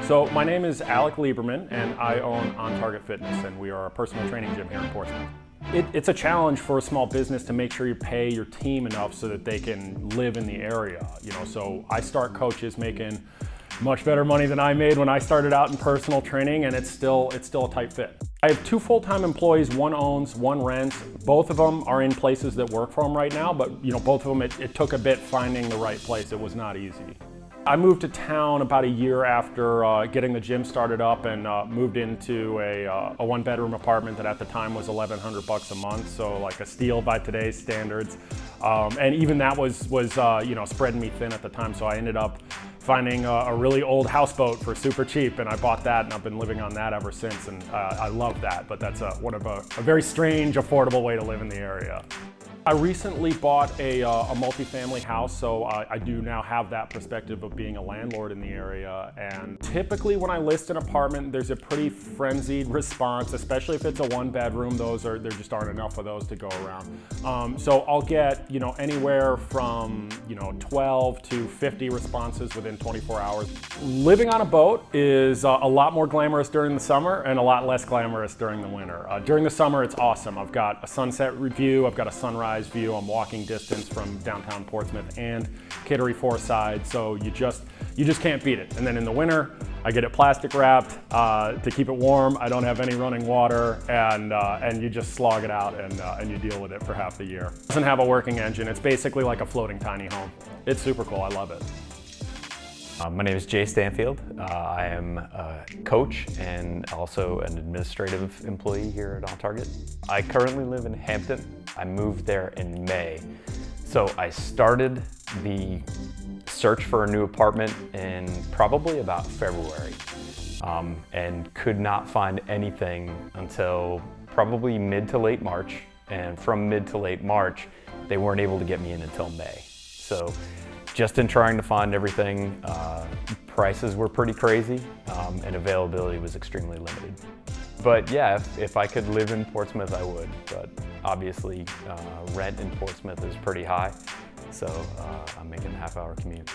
So my name is Alec and I own On Target Fitness, and we are a personal training gym here in Portsmouth. It's a challenge for a small business to make sure you pay your team enough so that they can live in the area. So I start coaches making much better money than I made when I started out in personal training, and it's still a tight fit. I have 2 full-time employees, one owns, one rents. Both of them are in places that work for them right now, but both of them, it took a bit finding the right place. It was not easy. I moved to town about a year after getting the gym started up, and moved into a 1-bedroom apartment that at the time was $1,100 a month, so like a steal by today's standards. And even that was spreading me thin at the time, so I ended up finding a really old houseboat for super cheap, and I bought that, and I've been living on that ever since, and I love that, but that's a very strange, affordable way to live in the area. I recently bought a multifamily house, so I do now have that perspective of being a landlord in the area. And typically when I list an apartment, there's a pretty frenzied response, especially if it's a 1-bedroom. There just aren't enough of those to go around. So I'll get anywhere from 12 to 50 responses within 24 hours. Living on a boat is a lot more glamorous during the summer and a lot less glamorous during the winter. During the summer, it's awesome. I've got a sunset view, I've got a sunrise view. I'm walking distance from downtown Portsmouth and Kittery Side, so you just can't beat it. And then in the winter, I get it plastic wrapped to keep it warm. I don't have any running water, and you just slog it out and you deal with it for half the year. It doesn't have a working engine. It's basically like a floating tiny home. It's super cool. I love it. My name is Jay Stanfield. I am a coach and also an administrative employee here at On Target. I currently live in Hampton. I moved there in May. So I started the search for a new apartment in probably about February, and could not find anything until probably mid to late March. And from mid to late March, they weren't able to get me in until May. So just in trying to find everything, prices were pretty crazy, and availability was extremely limited. But yeah, if I could live in Portsmouth, I would. But obviously, rent in Portsmouth is pretty high, so I'm making a half-hour commute.